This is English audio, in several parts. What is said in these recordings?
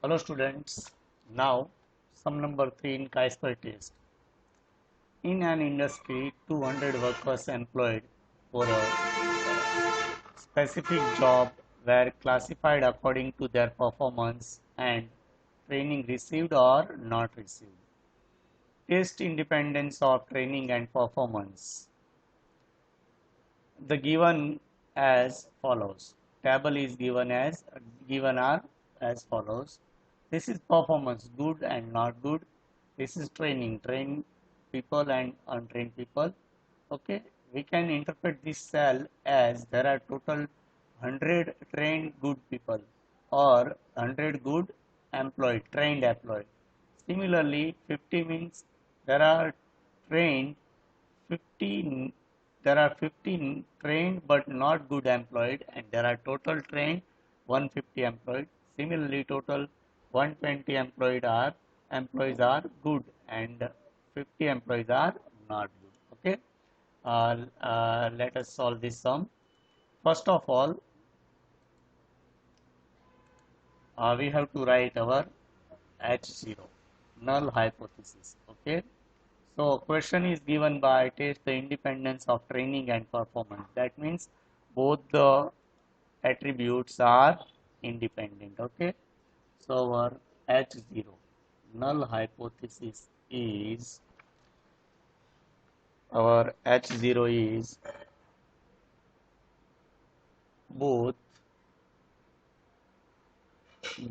Hello students, now sum number 3 in chi-square test. In an industry, 200 workers employed for a specific job were classified according to their performance and training received or not received. Test independence of training and performance. The given as follows. Table is given are as follows. This is performance, good and not good. This is training, trained people and untrained people. Okay, we can interpret this cell as there are total 100 trained good people or 100 good employed, trained employed. Similarly, 50 means there are trained 15, there are 15 trained but not good employed, and there are total trained 150 employed. Similarly, total 120 employees are good and 50 employees are not good. Okay, let us solve this sum. First of all, we have to write our H0, null hypothesis. Okay, so question is given by test the independence of training and performance. That means both the attributes are independent. Okay, so our H0 null hypothesis is our H0 is both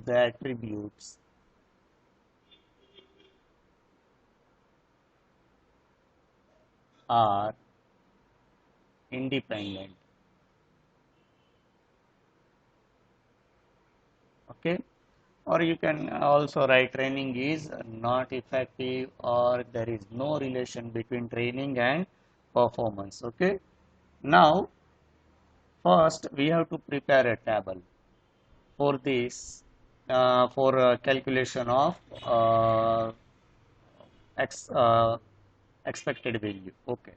the attributes are independent. Okay, or you can also write training is not effective or there is no relation between training and performance. Okay, now first we have to prepare a table for this for calculation of ex, expected value. Okay,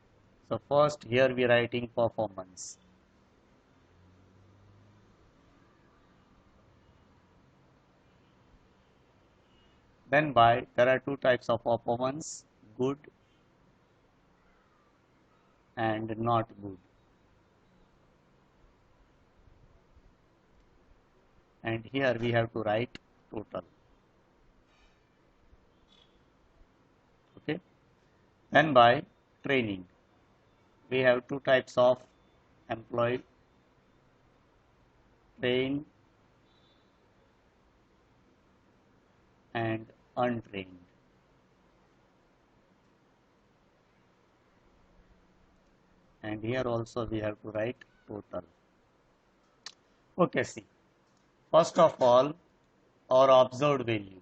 so first here we are writing performance. Then by there are two types of performance, good and not good. And here we have to write total. Okay, then by training we have two types of employed, trained and untrained. And here also we have to write total. Okay, see, first of all, our observed value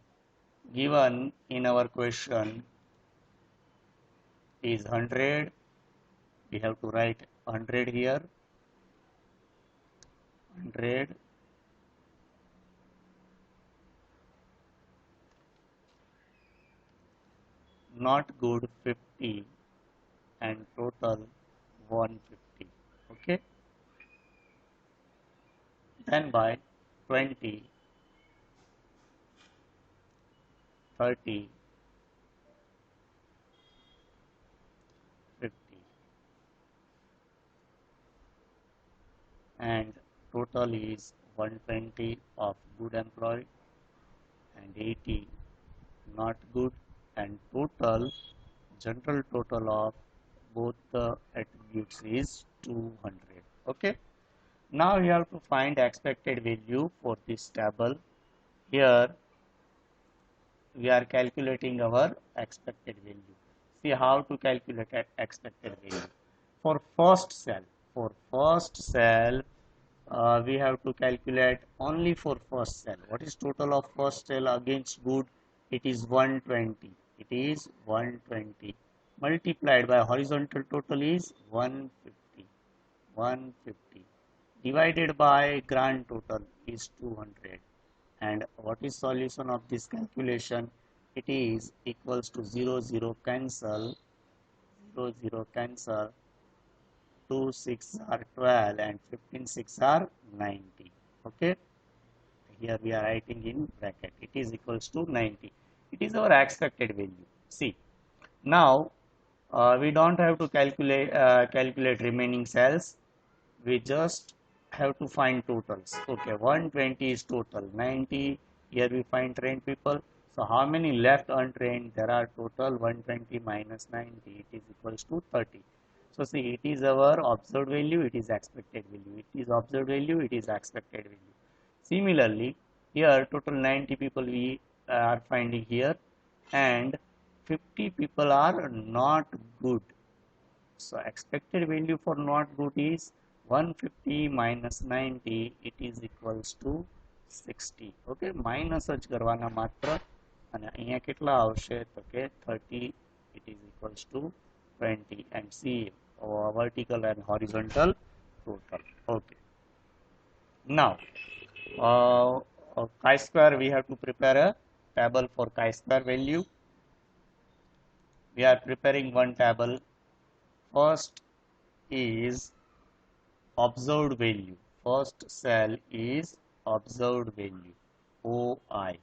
given in our question is 100. We have to write 100 here, 100, not good 50, and total 150. Okay, then by 20, 30, 50, and total is 120 of good employed and 80 not good, and total general total of both the attributes is 200. Okay, now we have to find expected value for this table. Here we are calculating our expected value. See how to calculate expected value. For first cell, we have to calculate only for first cell. What is total of first cell against good? It is 120. It is 120 multiplied by horizontal total is 150. 150 divided by grand total is 200. And what is solution of this calculation? It is equals to 0 0 cancel, 0 0 cancel, 2 6 are 12 and 15 6 are 90. Okay, here we are writing in bracket, it is equals to 90. It is our expected value. See, now we don't have to calculate remaining cells. We just have to find totals. Okay, 120 is total, 90. Here we find trained people. So how many left untrained? There are total 120 minus 90. It is equals to 30. So see, it is our observed value. It is expected value. It is observed value. It is expected value. Similarly, here total 90 people we are finding here, and 50 people are not good. So expected value for not good is 150 minus 90, it is equals to 60. Okay, minus જ કરવાના માત્ર, અને અહીંયા કેટલા આવશે તો કે 30, it is equals to 20, and see vertical and horizontal total. Okay, now chi-square, we have to prepare a table for chi-square value. We are preparing one table. First is observed value. First cell is observed value, OI.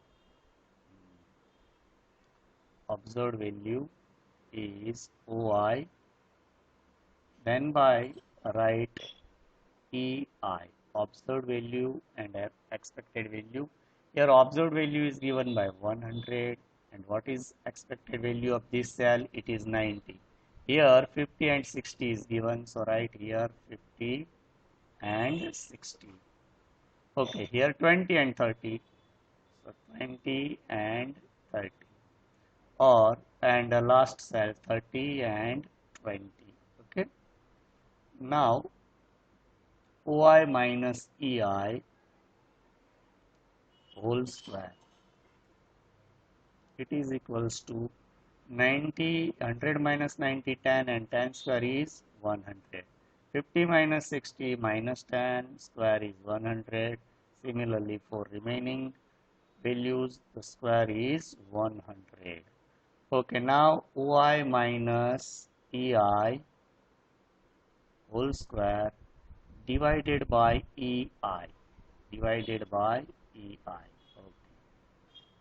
Observed value is OI. Then by write EI, observed value and expected value. Here observed value is given by 100, and what is expected value of this cell? It is 90. Here 50 and 60 is given, so write here 50 and 60. Okay, here 20 and 30, so 20 and 30, or and the last cell 30 and 20. Okay, now OI minus EI whole square, it is equals to 90, 100 minus 90, 10, and 10 square is 100. 50 minus 60 minus 10 square is 100. Similarly, for remaining values, the square is 100. Okay, now OI minus EI whole square divided by EI. Divided by EI. Okay.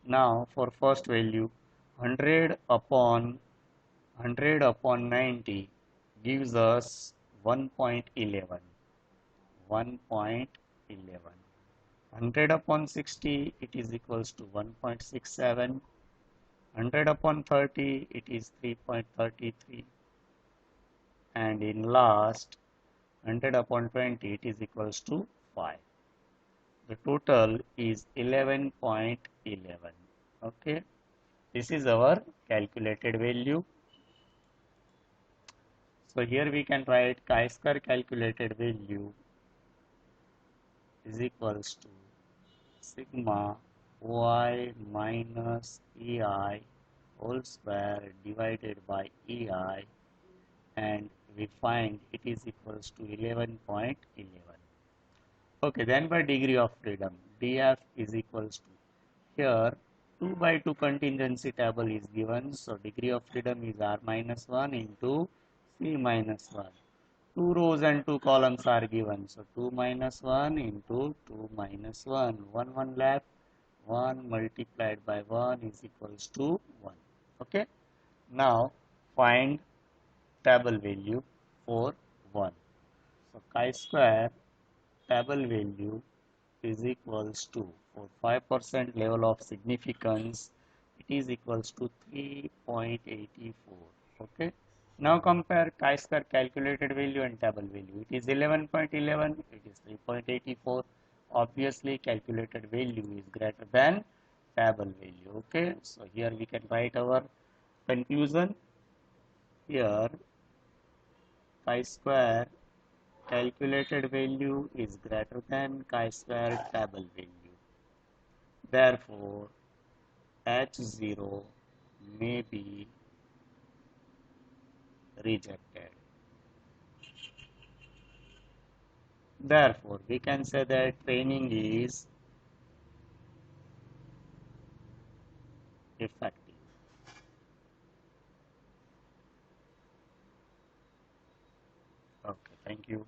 Now, for first value, 100 upon 90 gives us 1.11. 1.11. 100 upon 60, it is equals to 1.67. 100 upon 30, it is 3.33. And in last, 100 upon 20, it is equals to 5. The total is 11.11. Okay, this is our calculated value. So here we can write chi-square calculated value is equals to sigma OI minus EI whole square divided by EI, and we find it is equals to 11.11. Okay, then by degree of freedom, DF is equals to, here 2 by 2 contingency table is given, so degree of freedom is R minus 1 into C minus 1. 2 rows and 2 columns are given, so 2 minus 1 into 2 minus 1. 1 left, 1 multiplied by 1 is equals to 1. Okay, now find table value for 1. So chi-square table value is equals to, for 5% level of significance, it is equals to 3.84. Okay, now compare chi-square calculated value and table value. It is 11.11, it is 3.84. Obviously calculated value is greater than table value. Okay, so here we can write our conclusion. Here chi-square calculated value is greater than chi-square table value. Therefore, H0 may be rejected. Therefore, we can say that training is effective. Okay, thank you.